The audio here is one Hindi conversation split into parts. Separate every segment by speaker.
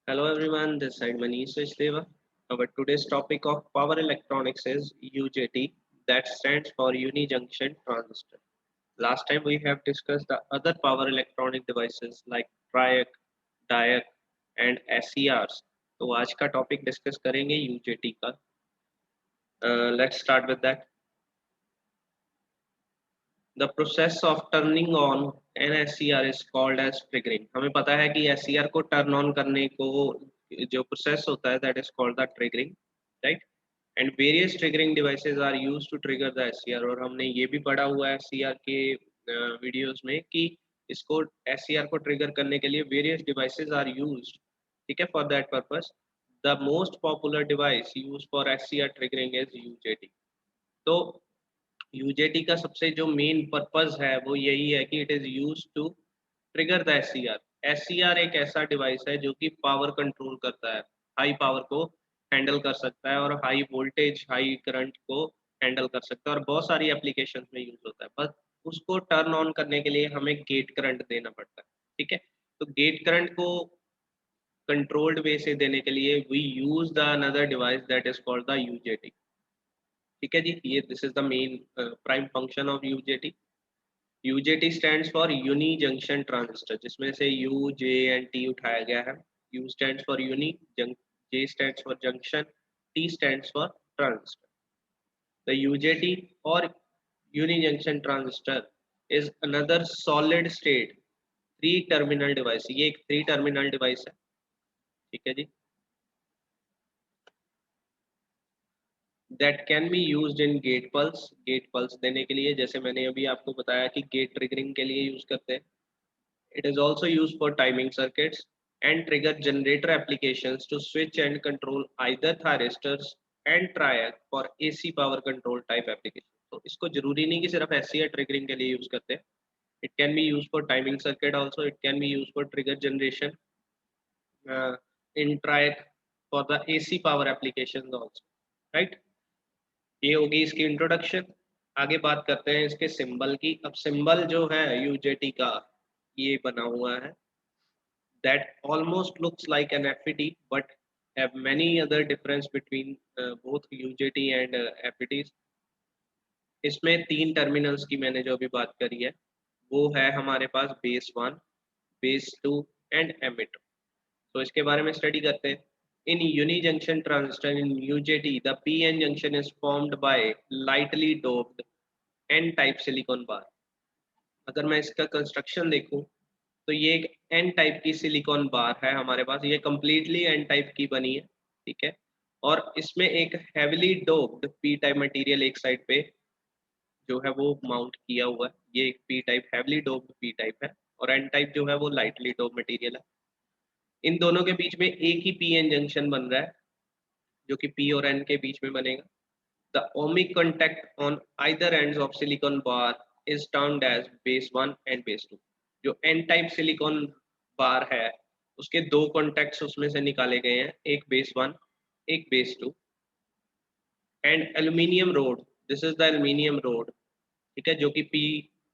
Speaker 1: Hello everyone, this side Manish Sachdeva. Our today's topic of power electronics is UJT, that stands for Uni-Junction Transistor. Last time we have discussed the other power electronic devices like TRIAC, DIAC and SERs. तो आज का टॉपिक डिस्कस करेंगे UJT का. Let's start with that. The process of turning on an SCR is called as triggering. हमें पता है कि SCR को टर्न ऑन करने को जो प्रोसेस होता है that is called the triggering, right? And various triggering devices are used to trigger the SCR. और हमने ये भी पढ़ा हुआ है SCR के वीडियोस में कि इसको SCR को ट्रिगर करने के लिए various devices are used. ठीक है, for that purpose. The most popular device used for SCR triggering is UJT. तो यूजेटी का सबसे जो मेन पर्पस है वो यही है कि it is use to trigger the SCR. SCR एक ऐसा डिवाइस है जो कि पावर कंट्रोल करता है, हाई पावर को हैंडल कर सकता है और हाई वोल्टेज हाई करंट को हैंडल कर सकता है और बहुत सारी एप्लीकेशन में यूज होता है. बस उसको टर्न ऑन करने के लिए हमें गेट करंट देना पड़ता है. ठीक है, तो गेट करंट को कंट्रोल्ड वे से देने के लिए we use the another device that is called the UJT. ठीक है जी, ये this is the main prime function of UJT. UJT stands for uni junction transistor, जिसमें से यू जे एंड टी उठाया गया है. U stands for uni, J stands for junction, T stands for transistor. The UJT और uni junction transistor is another solid state three terminal device. ये एक थ्री टर्मिनल डिवाइस है. ठीक है जी, that can be used in gate pulse. Gate pulse देने के लिए, जैसे मैंने अभी आपको बताया कि गेट ट्रिगरिंग के लिए यूज करते हैं. It is also use for timing circuits and trigger generator applications to switch and control either thyristors and triac for AC power control type application. तो इसको जरूरी नहीं कि सिर्फ एससी ट्रिगरिंग के लिए यूज करते हैं. It can B use for timing circuit also. It can B use for trigger generation in ट्रायक for the AC power application also. Right, ये होगी इसकी इंट्रोडक्शन. आगे बात करते हैं इसके सिंबल की. अब सिंबल जो है यूजेटी का ये बना हुआ है, that almost looks like an FET but have many other difference between both UJT and FETs. इसमें तीन टर्मिनल्स की मैंने जो अभी बात करी है वो है हमारे पास base one, base two and emitter. तो इसके बारे में स्टडी करते हैं. In uni-junction transistor in UJT, the PN junction is formed by lightly doped N-type silicon bar. अगर मैं इसका कंस्ट्रक्शन देखूं तो ये एक N टाइप की सिलिकॉन बार है हमारे पास. ये कम्प्लीटली N टाइप की बनी है. ठीक है, और इसमें एक heavily doped P type material एक साइड पे जो है वो माउंट किया हुआ है. ये एक P type heavily doped P type है और N टाइप जो है वो लाइटली डोप्ड मटेरियल है. इन दोनों के बीच में एक ही PN जंक्शन बन रहा है जो कि P और N के बीच में बनेगा. The ohmic contact on either ends of silicon bar is termed as base 1 and base 2. जो N type silicon bar है उसके दो contacts उसमें से निकाले गए हैं, एक base 1 एक base 2. and aluminium rod, this is the aluminium rod. ठीक है, जो कि P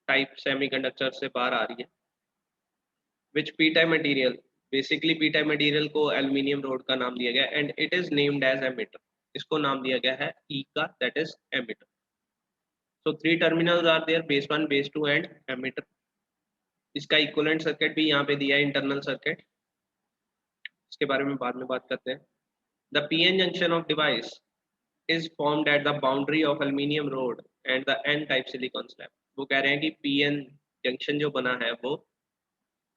Speaker 1: type semiconductor से बाहर आ रही है. which P type material, basically P type material को aluminium rod का नाम दिया गया and it is named as emitter. इसको नाम दिया गया है E का, that is emitter. So three terminals are there, base 1, base 2 and emitter. इसका इक्विवेलेंट सर्किट भी यहाँ पे दिया है, इंटरनल सर्किट. इसके बारे में बाद में बात करते हैं. The PN junction of device is formed at the boundary of aluminium rod and the N type silicon slab. वो कह रहे हैं कि PN जंक्शन जो बना है वो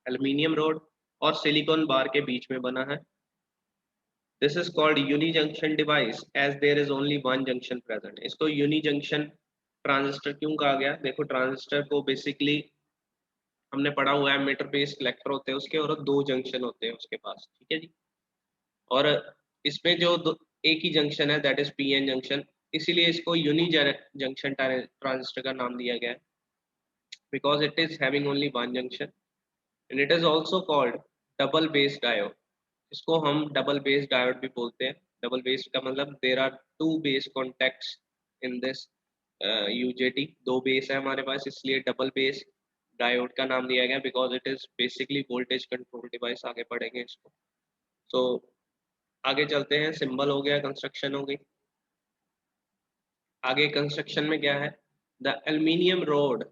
Speaker 1: aluminium rod और silicon bar के बीच में बना है. This is called uni junction device as there is only one junction present. इसको uni junction ट्रांजिस्टर क्यों कहा गया? देखो, ट्रांजिस्टर को बेसिकली हमने पढ़ा हुआ है मीटर बेस्ड कलेक्टर होते हैं उसके और दो जंक्शन होते हैं उसके पास. ठीक है जी, और इसमें जो एक ही जंक्शन है दैट इज पीएन जंक्शन, इसीलिए इसको यूनी जंक्शन ट्रांजिस्टर का नाम दिया गया है because it is having only one junction. And it is also called double base diode. इसको हम डबल बेस डायोड भी बोलते हैं. डबल बेस का मतलब there are two base contacts in this UJT. दो बेस है हमारे पास, इसलिए डबल बेस डायोड का नाम दिया गया because it is basically voltage control device. आगे पढ़ेंगे इसको. सो आगे चलते हैं, सिंबल हो गया, कंस्ट्रक्शन हो गई। आगे कंस्ट्रक्शन में क्या है, the aluminium rod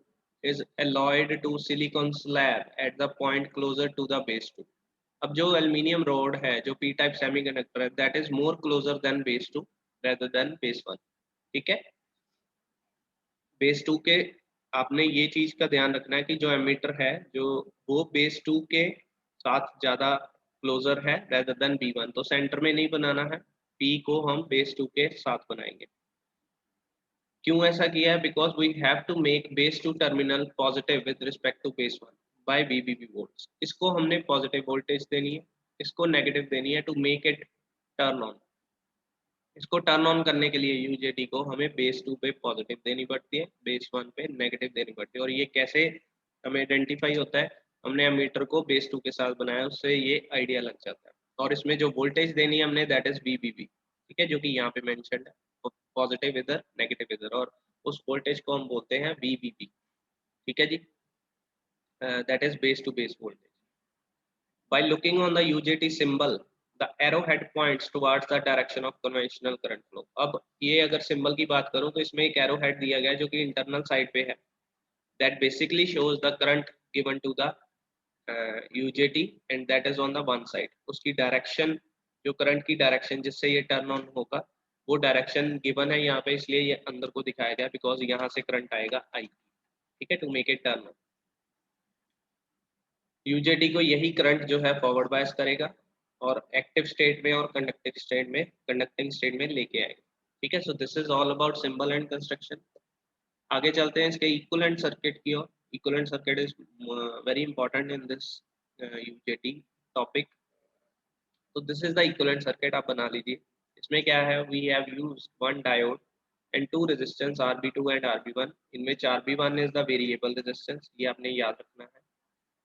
Speaker 1: is alloyed to silicon slab at the point closer to the base two. अब जो एल्यूमिनियम रोड है, जो पी टाइप सेमीकंडक्टर है, that is more closer than base two rather than base one. ठीक है, बेस टू के आपने ये चीज का ध्यान रखना है कि जो एमीटर है जो वो बेस टू के साथ ज्यादा क्लोजर है रेदर देन बी वन। तो सेंटर में नहीं बनाना है, पी को हम बेस टू के साथ बनाएंगे। क्यों ऐसा किया है, because we have to make base two terminal positive with respect to base one by VBB volts. इसको हमने पॉजिटिव वोल्टेज देनी है, इसको नेगेटिव देनी है to make it turn on. इसको टर्न ऑन करने के लिए यूजेटी को हमें बेस टू पे पॉजिटिव देनी पड़ती है, बेस वन पे नेगेटिव देनी पड़ती है। और ये कैसे हमें आइडेंटिफाई होता है, हमने एमीटर को बेस टू के साथ बनाया, उससे ये आइडिया लग जाता है। और इसमें जो वोल्टेज देनी है हमने, दैट इज वीबीबी। ठीक है, जो कि यहाँ पे मेंशन है, पॉजिटिव इधर नेगेटिव इधर, और उस वोल्टेज को हम बोलते हैं वीबीबी। ठीक है जी, that is base to base voltage. By looking on the UJT symbol, the arrowhead points towards the direction of conventional current flow. अब ये अगर सिंबल की बात करूं तो इसमें एक arrowhead दिया गया है जो कि इंटरनल साइड पे है, that basically shows the current given to the UJT and that is on the one side. उसकी डायरेक्शन, जो करंट की डायरेक्शन जिससे ये टर्न ऑन होगा, वो डायरेक्शन गिवन है यहाँ पे, इसलिए ये अंदर को दिखाया गया, बिकॉज यहाँ से करंट आएगा आई। ठीक है, to make it turn on. UJT को यही करंट जो है फॉरवर्ड बायस करेगा और एक्टिव स्टेट में और कंडक्टिंग स्टेट में लेके आएगा। ठीक है, so this is all about symbol and construction. आगे चलते हैं इसके इक्विवेलेंट सर्किट की ओर। Equivalent circuit is very important in this UJT topic. तो this is the equivalent circuit, आप बना लीजिए। इसमें क्या है, we have used one diode and two resistance RB2 and RB1, in which RB1 is the variable resistance, ये आपने याद रखना है।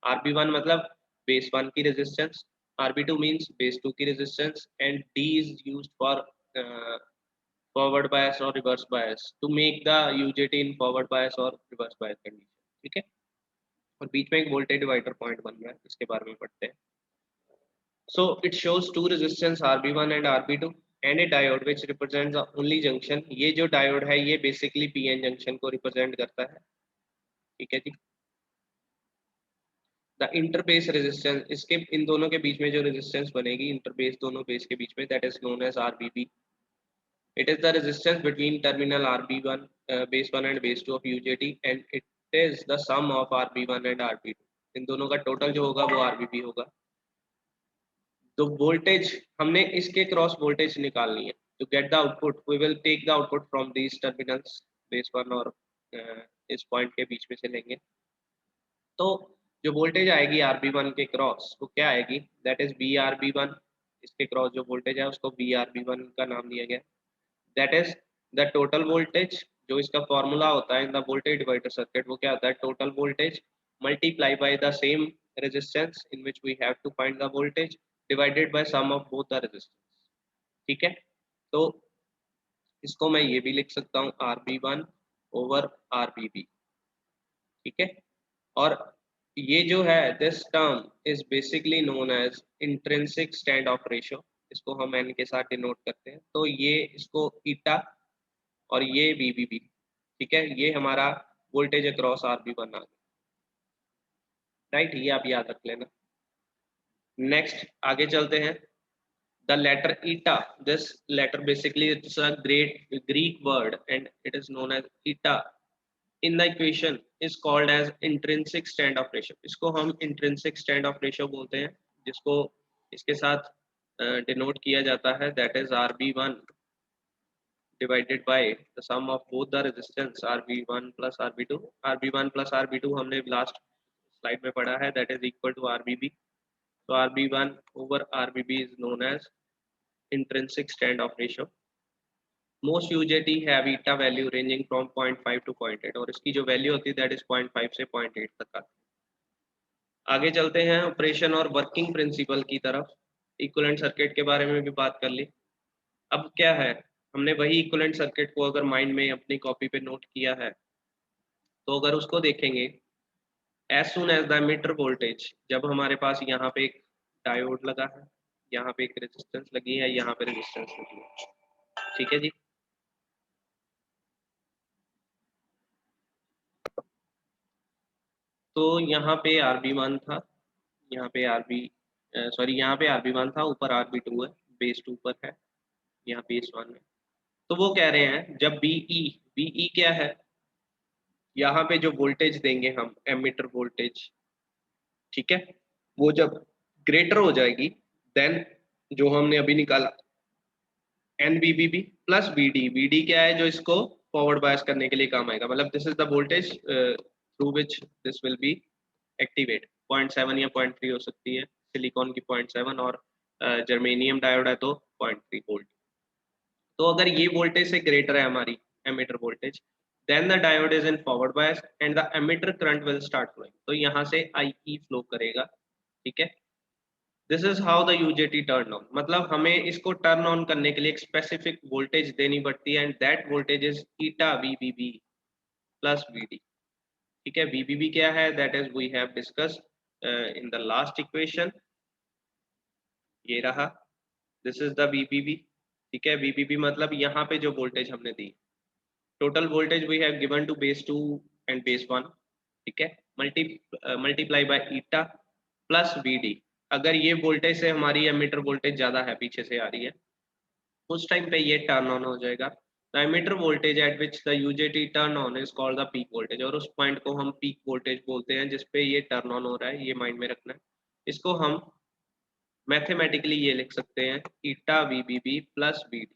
Speaker 1: RB1 मतलब बेस वन की resistance, RB2 means base two की resistance, and D is used for forward bias और reverse bias to make the UJT in forward bias और रिवर्स बायस कंडीशन। ठीक है, और बीच में एक वोल्टेज डिवाइडर पॉइंट बन रहा है, इसके बारे में पढ़ते हैं। So it shows two resistance RB1 and RB2 and a diode which represents the only junction। ये जो डायोड है ये बेसिकली PN जंक्शन को रिप्रेजेंट करता है। ठीक है जी, द इंटरबेस रेजिस्टेंस, इसके इन दोनों के बीच में जो रेजिस्टेंस बनेगी इंटरबेस, दोनों बेस के बीच में, that is known as RBB. It is the resistance between terminal RB1 base one and base two of UJT and it is the sum of RB1 and RB2। इन दोनों का टोटल जो होगा वो आरबीबी होगा। तो वोल्टेज हमने इसके क्रॉस वोल्टेज निकालनी है। To get the output we will take the output from these terminals, base one और इस पॉइंट के बीच में से लेंगे। तो जो वोल्टेज आएगी RB1 के क्रॉस वो क्या आएगी, दैट इज VRB1। इसके क्रॉस जो वोल्टेज है उसको VRB1 का नाम दिया गया। That is the total voltage, जो इसका फॉर्मूला होता है in the voltage divider circuit, वो क्या होता है, total voltage multiply by the same resistance in which we have to find the voltage divided by sum of both the resistance. ठीक है, तो इसको मैं ये भी लिख सकता हूँ RB1 ओवर RBB। ठीक है, और ये जो है this term is basically known as intrinsic stand off ratio. इसको हम एन के साथ डिनोट करते हैं, तो ये इसको ईटा और ये वीबीबी। ठीक है, ये हमारा वोल्टेज अक्रॉस RB1 आ गया। राइट, ये आप याद रख लेना। नेक्स्ट आगे चलते हैं, the letter eta, this letter basically it's a great Greek word and it is known as eta in the equation is called as intrinsic stand off ratio। इसको हम intrinsic stand off ratio बोलते हैं, जिसको इसके साथ डिनोट किया जाता है, that is RB1 divided by the sum of both the resistance RB1 plus RB2। RB1 plus RB2 हमने लास्ट स्लाइड में पढ़ा है, that is equal to RBB। so RB1 over RBB is known as intrinsic stand off ratio। Most UJT have eta value ranging from 0.5 to 0.8, और इसकी जो वैल्यू होती है दैट इज 0.5 से 0.8 तक आती है। आगे चलते हैं ऑपरेशन और वर्किंग प्रिंसिपल की तरफ। इक्विवेलेंट सर्किट के बारे में भी बात कर ली। अब क्या है, हमने वही इक्विवेलेंट सर्किट को अगर माइंड में अपनी कॉपी पे नोट किया है, तो अगर उसको देखेंगे, as soon as the emitter voltage, जब हमारे पास यहाँ पे एक डायोड लगा है, यहाँ पे एक रेजिस्टेंस लगी है, यहाँ पे रेजिस्टेंस लगी है, ठीक है जी। तो यहाँ पे RB1 था, यहाँ पे यहाँ पे RB1 था, ऊपर RB2 है, बेस 2 पर है, यहाँ बेस 1 है। तो वो कह रहे हैं जब बीई क्या है, यहाँ पे जो वोल्टेज देंगे हम एमीटर वोल्टेज, ठीक है, वो जब ग्रेटर हो जाएगी देन जो हमने अभी निकाला NBBB प्लस VD क्या है, जो इसको फॉरवर्ड बायस करने के लिए काम आएगा, मतलब this is the voltage through which this will be activate. 0.7 या 0.3 हो सकती है, सिलिकॉन की 0.7 और जर्मेनियम डायोड है तो 0.3 वोल्ट। तो अगर ये वोल्टेज से ग्रेटर है हमारी emitter voltage, then the diode is in forward bias and the emitter current will start flowing, तो यहाँ से IE फ्लो करेगा, ठीक है। This is how the UJT turn on, मतलब हमें इसको टर्न ऑन करने के लिए एक स्पेसिफिक वोल्टेज देनी पड़ती है and that voltage is eta VBB plus VD, ठीक है। VBB क्या है, that is we have discuss in the last equation, ये रहा, दिस इज द VBB, ठीक है। VBB मतलब यहाँ पे जो वोल्टेज हमने दी, total voltage we have given to base 2 and base 1, ठीक है, multiply by eta plus VD। अगर ये वोल्टेज से हमारी एमीटर वोल्टेज ज्यादा है, पीछे से आ रही है, उस टाइम पे ये टर्न ऑन हो जाएगा। The ammeter voltage at which the UJT turn on is called the peak voltage, और उस पॉइंट को हम पीक वोल्टेज बोलते हैं जिसपे ये टर्न ऑन हो रहा है, ये माइंड में रखना है। इसको हम मैथमेटिकली ये लिख सकते हैं ईटा VBB प्लस VD,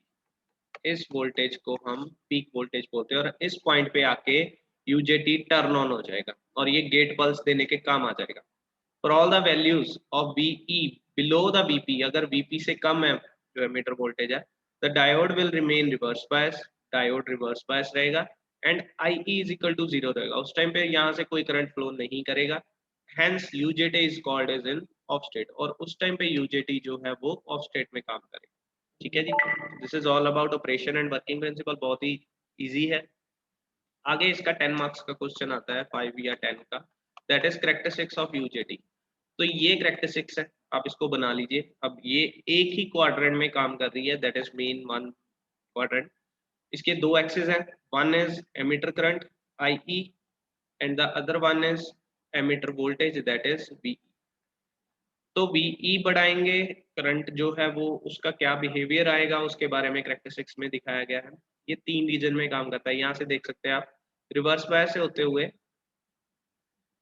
Speaker 1: इस वोल्टेज को हम पीक वोल्टेज बोलते हैं, और इस पॉइंट पे आके UJT टर्न ऑन हो जाएगा और ये गेट पल्स देने के काम आ जाएगा। For all the values of VE below the BP, अगर VP से कम है जो एमीटर वोल्टेज है, the diode will remain reverse bias, diode reverse bias रहेगा and IE is equal to 0 रहेगा, उस टाइम पे यहाँ से कोई करंट फ्लो नहीं करेगा, hence UJT is called as in off state, और उस टाइम पे UJT जो है वो ऑफ स्टेट में काम करेगा, ठीक है जी। This is all about operation and working principle, बहुत ही इजी है। आगे इसका 10 मार्क्स का क्वेश्चन आता है, 5 या 10 का, that is characteristics of UJT। तो ये कैरेक्टरिस्टिक्स है, आप इसको बना लीजिए। अब ये एक ही क्वाड्रेंट में काम कर रही है, that is main one quadrant. इसके दो एक्सिस हैं, one is emitter current IE and the other one is emitter voltage that is VE। तो VE बढ़ाएंगे, करंट जो है वो उसका क्या बिहेवियर आएगा उसके बारे में कैरेक्टरिस्टिक्स में दिखाया गया है। ये 3 रीजन में काम करता है, यहाँ से देख सकते हैं आप, रिवर्स बायस से होते हुए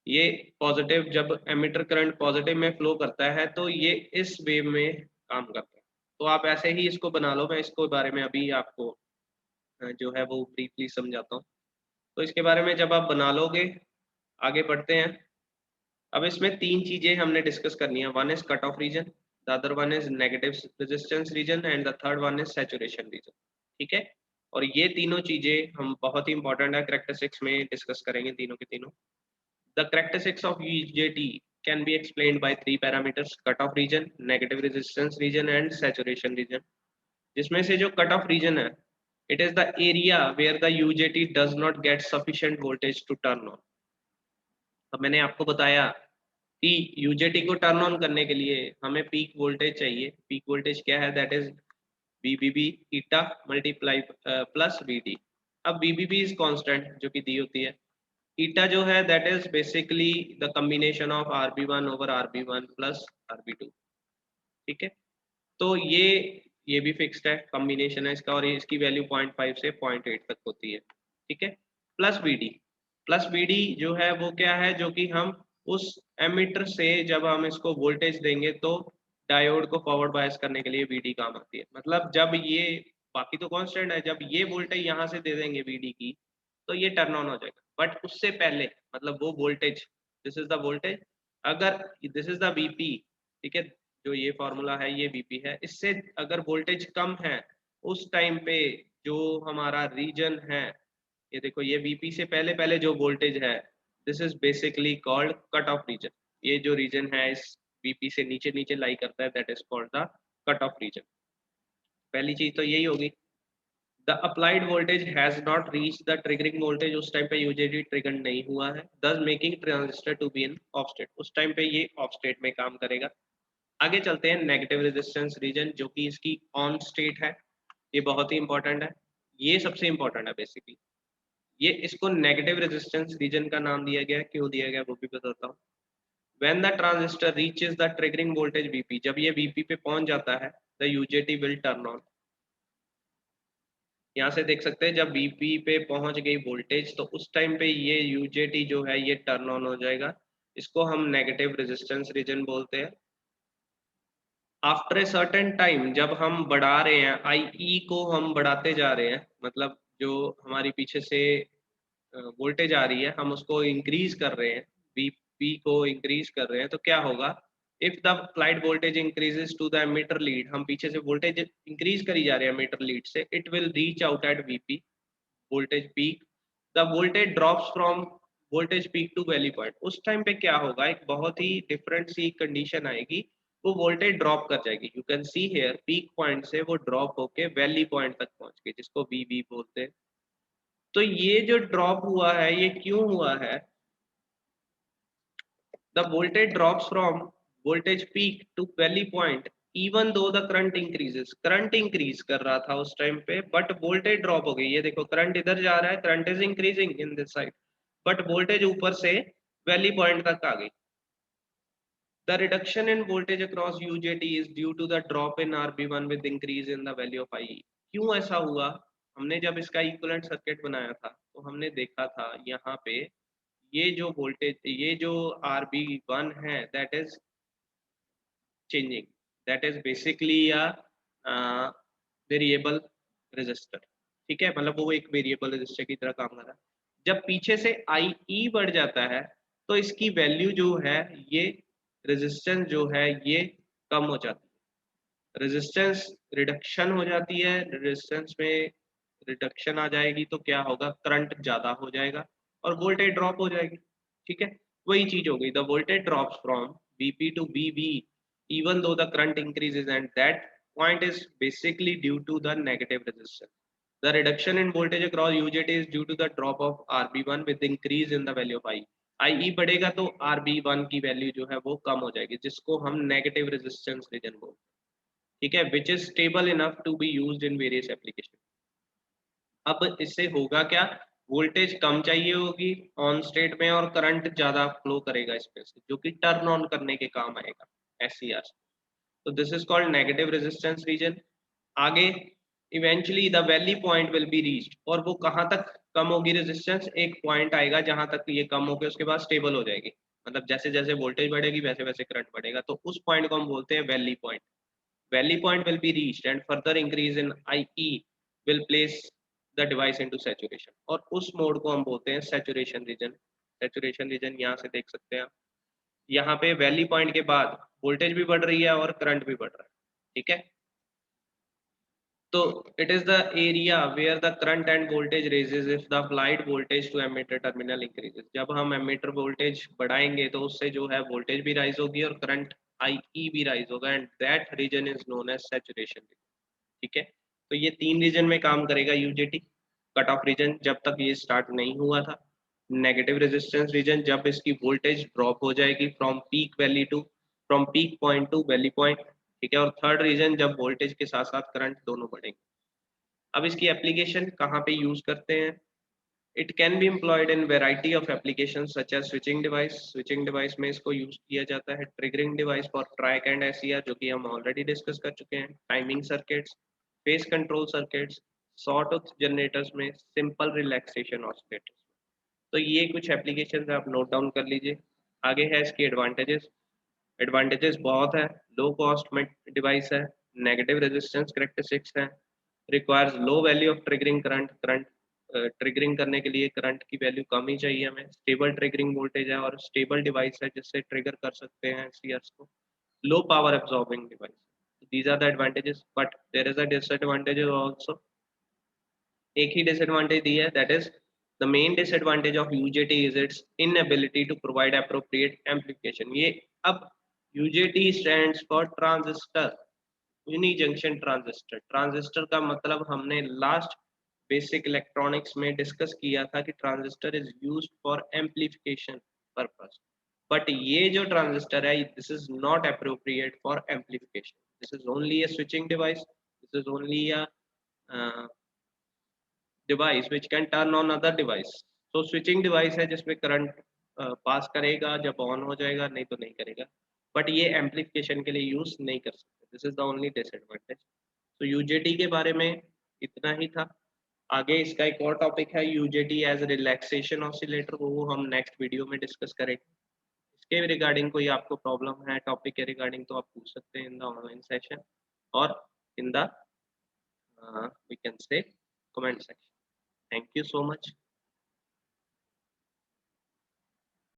Speaker 1: ये पॉजिटिव, जब एमिटर करंट पॉजिटिव में फ्लो करता है तो ये इस वेव में काम करता है। तो आप ऐसे ही इसको बना लो, मैं इसको बारे में अभी आपको जो है वो ब्रीफली समझाता हूँ। तो इसके बारे में जब आप बना लोगे, आगे बढ़ते हैं। अब इसमें 3 चीजें हमने डिस्कस करनी है, one is cut off region, the other one is negative resistance region and the third one is saturation region, ठीक है। और ये तीनों चीजें हम बहुत ही इंपॉर्टेंट है कैरेक्टरिस्टिक्स में डिस्कस करेंगे तीनों के तीनों। The characteristics of UJT can be explained by 3 parameters: cutoff region, negative resistance region and saturation region. जिसमें से जो cutoff region है, it is the area where the UJT does not get sufficient voltage to turn on. अब मैंने आपको बताया कि UJT को टर्न ऑन करने के लिए हमें पीक वोल्टेज चाहिए। पीक वोल्टेज क्या है, that is VBB eta multiply plus VD। अब VBB इज कांस्टेंट जो कि दी होती है, ईटा जो है that is basically the combination of RB1 over RB1 plus RB2, ठीक है। तो ये भी फिक्स्ड है, कॉम्बिनेशन है इसका, और इसकी वैल्यू 0.5 से 0.8 तक होती है, ठीक है। प्लस BD जो है वो क्या है, जो कि हम उस एमिटर से जब हम इसको वोल्टेज देंगे तो डायोड को फॉरवर्ड बायस करने के लिए VD काम आती है। मतलब जब ये, बाकी तो कांस्टेंट है, जब ये वोल्टेज यहाँ से दे देंगे VD की तो ये टर्न ऑन हो जाएगा, बट उससे पहले मतलब वो voltage, this is the voltage, अगर दिस इज द VP, ठीक है, जो ये फॉर्मूला है ये VP है, इससे अगर वोल्टेज कम है उस टाइम पे जो हमारा रीजन है, ये देखो ये VP से पहले पहले जो वोल्टेज है, this is basically called cut off region. ये जो रीजन है इस VP से नीचे नीचे लाई करता है, that is called the cut off region. पहली चीज तो यही होगी। The applied voltage has not reach the triggering voltage, उस टाइम पे UJT ट्रिगर नहीं हुआ है, thus making transistor to be in off state, उस टाइम पे ये ऑफ स्टेट में काम करेगा। आगे चलते हैं नेगेटिव रेजिस्टेंस रीजन, जो कि इसकी ऑन स्टेट है। ये बहुत ही इंपॉर्टेंट है, ये सबसे इंपॉर्टेंट है बेसिकली। ये इसको नेगेटिव रेजिस्टेंस रीजन का नाम दिया गया, क्यों दिया गया वो भी बताता हूँ। When the transistor reaches the triggering voltage VP, जब ये VP पे पहुंच जाता है, the UJT will turn on। यहाँ से देख सकते हैं जब VP पे पहुंच गई वोल्टेज तो उस टाइम पे ये UJT जो है ये टर्न ऑन हो जाएगा। इसको हम नेगेटिव रेजिस्टेंस रीजन बोलते हैं। आफ्टर ए सर्टेन टाइम जब हम बढ़ा रहे हैं IE को, हम बढ़ाते जा रहे हैं, मतलब जो हमारी पीछे से वोल्टेज आ रही है हम उसको इंक्रीज कर रहे हैं, VP को इंक्रीज कर रहे हैं, तो क्या होगा, if the applied voltage increases to the emitter lead, हम पीछे से वोल्टेज इंक्रीज करी जा रहे हैं एमीटर लीड से, it will reach out at VP voltage peak. The voltage drops from voltage peak to valley point. उस टाइम पे क्या होगा, एक बहुत ही डिफरेंट सी कंडीशन आएगी, वो वोल्टेज ड्रॉप कर जाएगी। You can see here peak point से वो ड्रॉप होके वैली पॉइंट तक पहुंच गई, जिसको VV बोलते हैं। तो ये जो ड्रॉप हुआ है ये क्यों हुआ है, the voltage drops from voltage peak to valley point even though the current increases। Current increase कर रहा था उस टाइम पे, बट वोल्टेज ड्रॉप हो गई। ये देखो करंट इधर जा रहा है, current is increasing in this side, but voltage ऊपर से वैली पॉइंट तक आ गई। The reduction in voltage across UJT is due to the drop in RB1 with increase in the value of IE। क्यों ऐसा हुआ, हमने जब इसका इक्विवेलेंट सर्किट बनाया था तो हमने देखा था यहाँ पे ये जो वोल्टेज, ये जो RB1 है that is changing, that is basically a variable resistor. ठीक है, मतलब वो एक वेरिएबल रेजिस्टर की तरह काम कर रहा है। जब पीछे से IE बढ़ जाता है तो इसकी वैल्यू जो है, ये रेजिस्टेंस जो है ये कम हो जाती है, रेजिस्टेंस रिडक्शन हो जाती है। रेजिस्टेंस में रिडक्शन आ जाएगी तो क्या होगा, करंट ज्यादा हो जाएगा और वोल्टेज ड्रॉप हो जाएगी। ठीक है, वही चीज हो गई, the voltage drops from VP to VB even though the current increases, and that point is basically due to the negative resistance। The reduction in voltage across UJT is due to the drop of RB1 with increase in the value of I। IE बढ़ेगा तो RB1 की वैल्यू जो है वो कम हो जाएगी, जिसको हम नेगेटिव रेजिस्टेंस रीजन बोलते हैं। ठीक है, which is stable enough to be used in various application. अब इससे होगा क्या, वोल्टेज कम चाहिए होगी ऑन स्टेट में और करंट ज्यादा फ्लो करेगा इसमें से, जो कि टर्न ऑन करने के काम आएगा SCR। तो this is called negative resistance region. आगे eventually the valley point will be reached, और वो कहाँ तक कम होगी रेजिस्टेंस, एक पॉइंट आएगा जहां तक ये कम होकर उसके बाद स्टेबल हो जाएगी। मतलब जैसे जैसे वोल्टेज बढ़ेगी वैसे वैसे करंट बढ़ेगा, तो उस पॉइंट को हम बोलते हैं valley point. Valley point will be reached and further increase in IE will place the device into saturation। और उस मोड को हम बोलते हैं saturation region। saturation region यहाँ से देख सकते हैं, यहाँ पे वैली पॉइंट के बाद वोल्टेज भी बढ़ रही है और करंट भी बढ़ रहा है। ठीक है, तो it is the area where the current and voltage raises if the applied voltage to emitter terminal increases। जब हम एमीटर वोल्टेज बढ़ाएंगे तो उससे जो है वोल्टेज भी राइज होगी और करंट IE भी राइज होगा, and that region is known as saturation. ठीक है, तो ये तीन रीजन में काम करेगा UJT। कट ऑफ रीजन जब तक ये स्टार्ट नहीं हुआ था, नेगेटिव रेजिस्टेंस रीजन जब इसकी वोल्टेज ड्रॉप हो जाएगी from peak point two valley point. ठीक है, और थर्ड रीजन जब वोल्टेज के साथ साथ करंट दोनों बढ़ेंगे। अब इसकी एप्लीकेशन कहाँ पे यूज करते हैं, it can be employed in variety of application such as switching device. Switching device में इसको यूज किया जाता है, triggering device for triac and SCR जो कि हम ऑलरेडी डिस्कस कर चुके हैं, timing circuits, phase control circuits, sawtooth generators में, सिंपल रिलैक्सेशन ऑसिलेटर्स। तो ये कुछ एप्लीकेशन आप नोट डाउन कर लीजिए। आगे है इसके एडवांटेजेस। एडवांटेजेस बहुत है, लो कॉस्ट में डिवाइस है, नेगेटिव रेजिस्टेंस करेक्टरिस्टिक्स है, requires low value of triggering current. Current triggering करने के लिए करंट की वैल्यू कम ही चाहिए हमें, स्टेबल ट्रिगरिंग वोल्टेज है और स्टेबल डिवाइस है जिससे ट्रिगर कर सकते हैं SCRs को, low power absorbing device. These are the advantages, but there is a disadvantage also. एक ही डिसएडवांटेज दी है, that is the main disadvantage of UJT is its inability to provide appropriate amplification. ये अब UJT stands for transistor uni junction transistor. Transistor का मतलब हमने लास्ट बेसिक इलेक्ट्रॉनिक्स में डिस्कस किया था कि transistor is used for amplification purpose. But ये जो ट्रांजिस्टर है, this is not appropriate for amplification, this is only a switching device, this is only a device which can turn on other device. तो स्विचिंग डिवाइस है जिसमें करंट पास करेगा जब ऑन हो जाएगा, नहीं तो नहीं करेगा, बट ये एम्पलीफिकेशन के लिए यूज नहीं कर सकते, this is the only disadvantage. तो यूजेटी के बारे में इतना ही था। आगे इसका एक और टॉपिक है यूजेटी एज रिलैक्सेशन ऑसिलेटर, वो हम नेक्स्ट वीडियो में डिस्कस करेंगे। इसके रिगार्डिंग कोई आपको प्रॉब्लम है टॉपिक के रिगार्डिंग तो आप पूछ सकते हैं इन द ऑनलाइन सेशन और in the we can say comment section. Thank you so much.